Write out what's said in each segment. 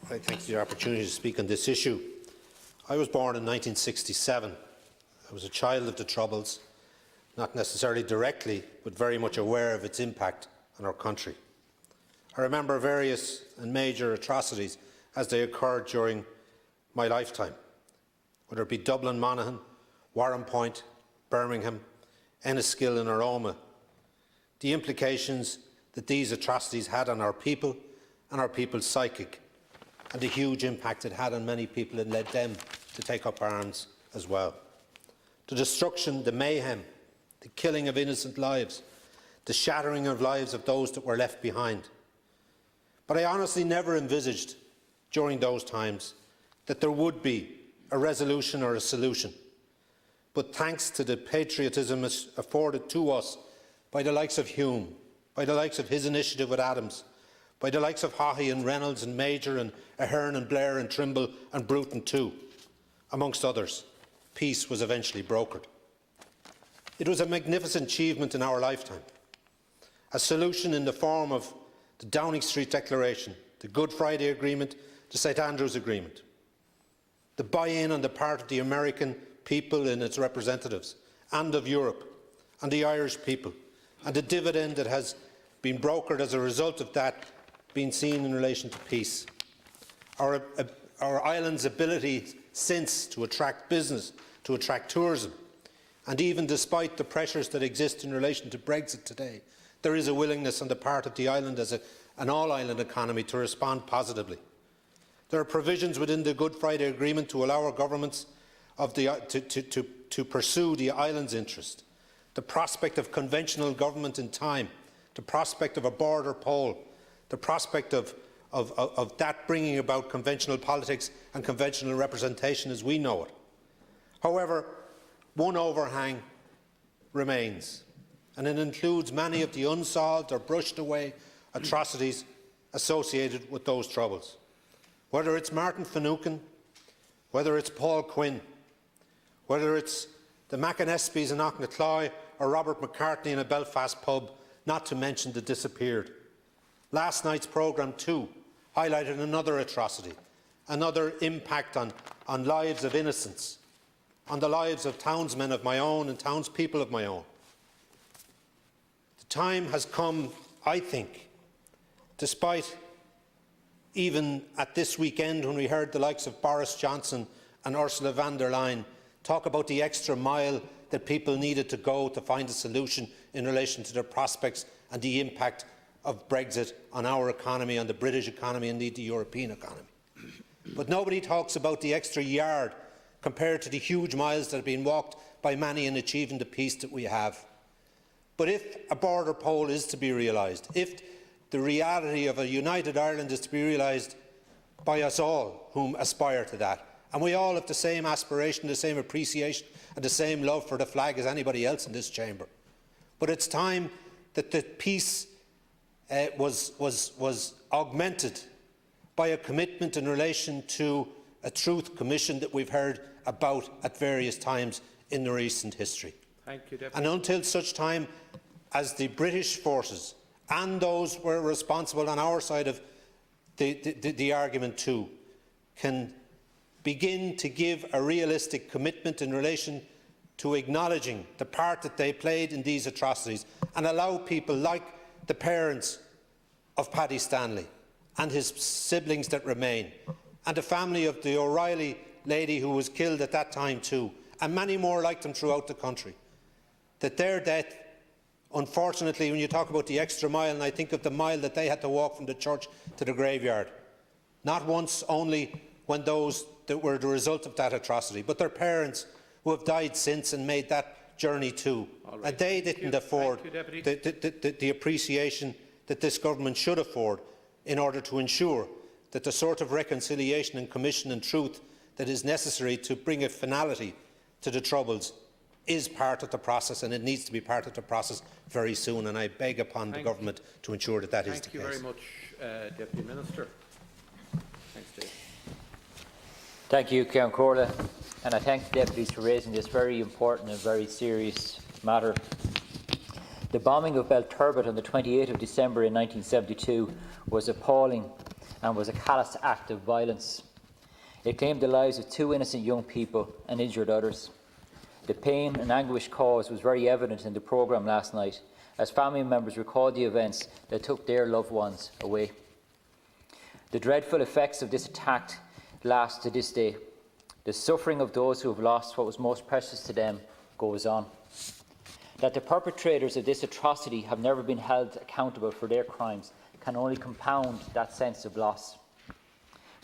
I thank you for the opportunity to speak on this issue. I was born in 1967. I was a child of the Troubles, not necessarily directly, but very much aware of its impact on our country. I remember various and major atrocities as they occurred during my lifetime, whether it be Dublin Monaghan, Warrenpoint, Birmingham, Enniskillen and Aroma. The implications that these atrocities had on our people and our people's psychic, and the huge impact it had on many people and led them to take up arms as well. The destruction, the mayhem, the killing of innocent lives, the shattering of lives of those that were left behind. But I honestly never envisaged during those times that there would be a resolution or a solution. But thanks to the patriotism afforded to us by the likes of Hume, by the likes of his initiative with Adams, by the likes of Haughey and Reynolds and Major and Ahern and Blair and Trimble and Bruton too, amongst others, peace was eventually brokered. It was a magnificent achievement in our lifetime, a solution in the form of the Downing Street Declaration, the Good Friday Agreement, the St Andrews Agreement, the buy-in on the part of the American people and its representatives, and of Europe, and the Irish people, and the dividend that has been brokered as a result of that being seen in relation to peace. Our island's ability since to attract business, to attract tourism, and even despite the pressures that exist in relation to Brexit today, there is a willingness on the part of the island as an all-island economy to respond positively. There are provisions within the Good Friday Agreement to allow our governments to pursue the island's interest. The prospect of conventional government in time, the prospect of a border poll, the prospect of that bringing about conventional politics and conventional representation as we know it. However, one overhang remains, and it includes many of the unsolved or brushed away atrocities associated with those troubles. Whether it's Martin Finucane, whether it's Paul Quinn, whether it's the McAnespies in Auchnacloy or Robert McCartney in a Belfast pub, not to mention the disappeared. Last night's programme too highlighted another atrocity, another impact on lives of innocents, on the lives of townsmen of my own and townspeople of my own. The time has come, I think, despite even at this weekend when we heard the likes of Boris Johnson and Ursula von der Leyen talk about the extra mile that people needed to go to find a solution in relation to their prospects and the impact of Brexit on our economy, on the British economy, and indeed the European economy. But nobody talks about the extra yard compared to the huge miles that have been walked by many in achieving the peace that we have. But if a border poll is to be realised, if the reality of a united Ireland is to be realised by us all whom aspire to that, and we all have the same aspiration, the same appreciation and the same love for the flag as anybody else in this chamber. But it's time that the peace was augmented by a commitment in relation to a truth commission that we've heard about at various times in the recent history. Thank you, Deputy. And until such time as the British forces and those who were responsible on our side of the argument too can begin to give a realistic commitment in relation to acknowledging the part that they played in these atrocities and allow people like the parents of Paddy Stanley and his siblings that remain, and the family of the O'Reilly lady who was killed at that time too, and many more like them throughout the country, that their death, unfortunately, when you talk about the extra mile, and I think of the mile that they had to walk from the church to the graveyard, not once only when those that were the result of that atrocity, but their parents who have died since and made that journey too. Right. And they didn't afford the appreciation that this government should afford in order to ensure that the sort of reconciliation and commission and truth that is necessary to bring a finality to the Troubles is part of the process, and it needs to be part of the process very soon, and I beg upon the government to ensure that that is the case. Thank you very much, Deputy Minister. Thanks, Dave. Thank you, Ceann Comhairle, and I thank the deputies for raising this very important and very serious matter. The bombing of Belturbet on the 28th of December in 1972 was appalling and was a callous act of violence. It claimed the lives of 2 innocent young people and injured others. The pain and anguish caused was very evident in the programme last night, as family members recalled the events that took their loved ones away. The dreadful effects of this attack last to this day. The suffering of those who have lost what was most precious to them goes on. That the perpetrators of this atrocity have never been held accountable for their crimes can only compound that sense of loss.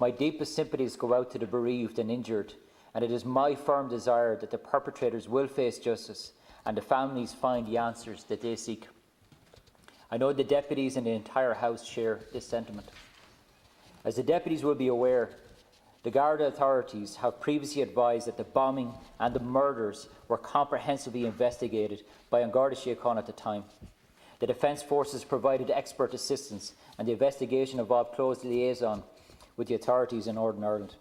My deepest sympathies go out to the bereaved and injured, and it is my firm desire that the perpetrators will face justice and the families find the answers that they seek. I know the deputies and the entire House share this sentiment. As the deputies will be aware, the Garda authorities have previously advised that the bombing and the murders were comprehensively investigated by An Garda Síochána at the time. The Defence Forces provided expert assistance, and the investigation involved close liaison with the authorities in Northern Ireland.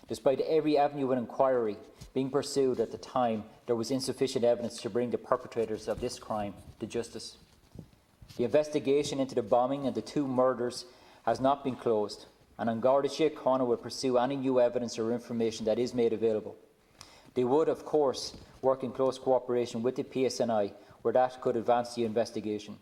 Despite every avenue of inquiry being pursued at the time, there was insufficient evidence to bring the perpetrators of this crime to justice. The investigation into the bombing and the 2 murders has not been closed, and An Garda Síochána will pursue any new evidence or information that is made available. They would, of course, work in close cooperation with the PSNI where that could advance the investigation.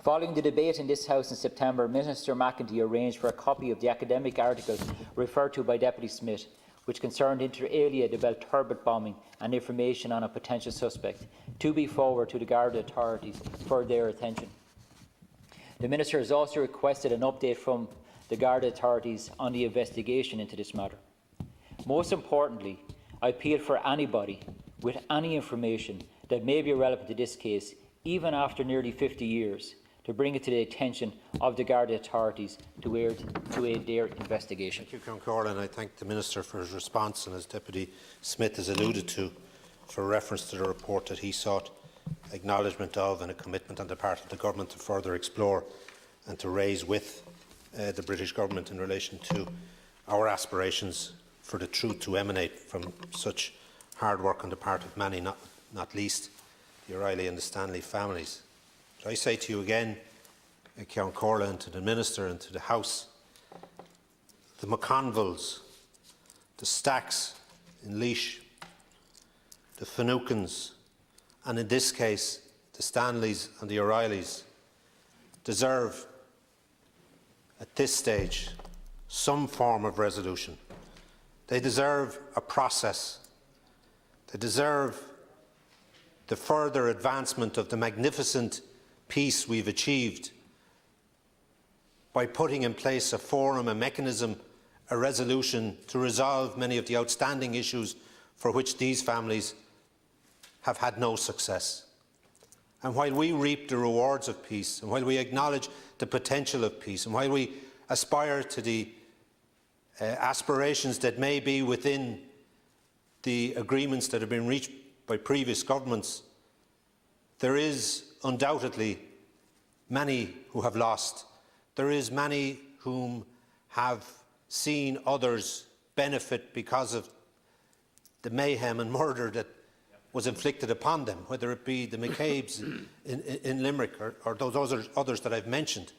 Following the debate in this House in September, Minister McEntee arranged for a copy of the academic article referred to by Deputy Smith, which concerned inter alia the Belturbet bombing and information on a potential suspect, to be forwarded to the Garda authorities for their attention. The Minister has also requested an update from the Garda authorities on the investigation into this matter. Most importantly, I appeal for anybody with any information that may be relevant to this case, even after nearly 50 years, to bring it to the attention of the Garda authorities to aid their investigation. Thank you, Count Corlin, and I thank the Minister for his response, and as Deputy Smith has alluded to, for reference to the report that he sought acknowledgement of and a commitment on the part of the Government to further explore and to raise with the British Government in relation to our aspirations for the truth to emanate from such hard work on the part of many, not least the O'Reilly and the Stanley families. But I say to you again, Count Corlin, and to the Minister and to the House, the McConvilles, the Stacks in Laois, the Finucans, and in this case the Stanleys and the O'Reillys deserve at this stage some form of resolution. They deserve a process. They deserve the further advancement of the magnificent peace we've achieved by putting in place a forum, a mechanism, a resolution to resolve many of the outstanding issues for which these families have had no success. And while we reap the rewards of peace, and while we acknowledge the potential of peace, and while we aspire to the aspirations that may be within the agreements that have been reached by previous governments, there is undoubtedly many who have lost. There is many whom have seen others benefit because of the mayhem and murder that was inflicted upon them, whether it be the McCabe's in Limerick or those others that I've mentioned.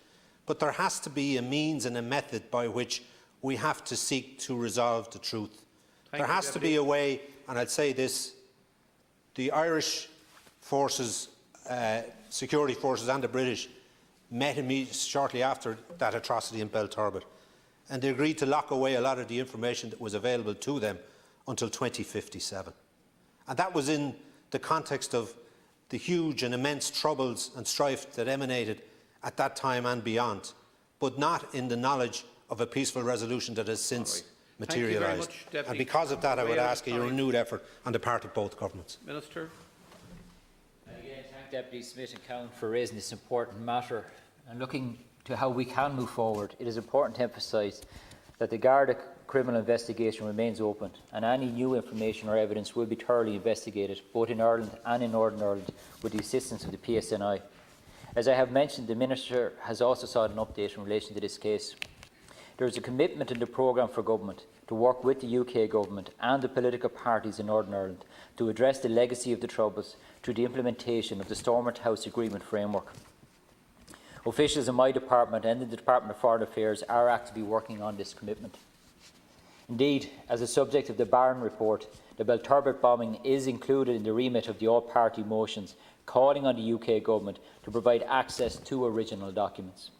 But there has to be a means and a method by which we have to seek to resolve the truth. There has to be a way, and I'd say this, the Irish forces, security forces and the British met shortly after that atrocity in Belturbet, and they agreed to lock away a lot of the information that was available to them until 2057. And that was in the context of the huge and immense troubles and strife that emanated at that time and beyond, but not in the knowledge of a peaceful resolution that has since materialised. And because of that, I would ask a renewed effort on the part of both governments. Minister. And again, thank Deputy Smith and Cowen for raising this important matter. And looking to how we can move forward, it is important to emphasise that the Garda criminal investigation remains open, and any new information or evidence will be thoroughly investigated, both in Ireland and in Northern Ireland, with the assistance of the PSNI. As I have mentioned, the Minister has also sought an update in relation to this case. There is a commitment in the programme for government to work with the UK government and the political parties in Northern Ireland to address the legacy of the Troubles through the implementation of the Stormont House Agreement framework. Officials in my department and in the Department of Foreign Affairs are actively working on this commitment. Indeed, as a subject of the Barron report, the Belturbet bombing is included in the remit of the all-party motions calling on the UK Government to provide access to original documents.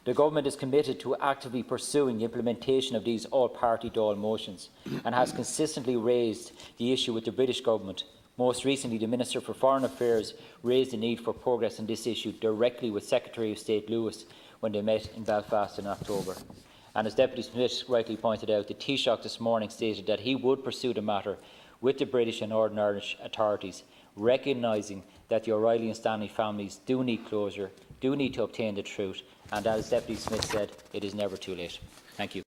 The Government is committed to actively pursuing the implementation of these all-party Dáil motions and has consistently raised the issue with the British Government. Most recently, the Minister for Foreign Affairs raised the need for progress on this issue directly with Secretary of State Lewis when they met in Belfast in October. And as Deputy Smith rightly pointed out, the Taoiseach this morning stated that he would pursue the matter with the British and Northern Irish authorities, recognising that the O'Reilly and Stanley families do need closure, do need to obtain the truth, and as Deputy Smith said, it is never too late. Thank you.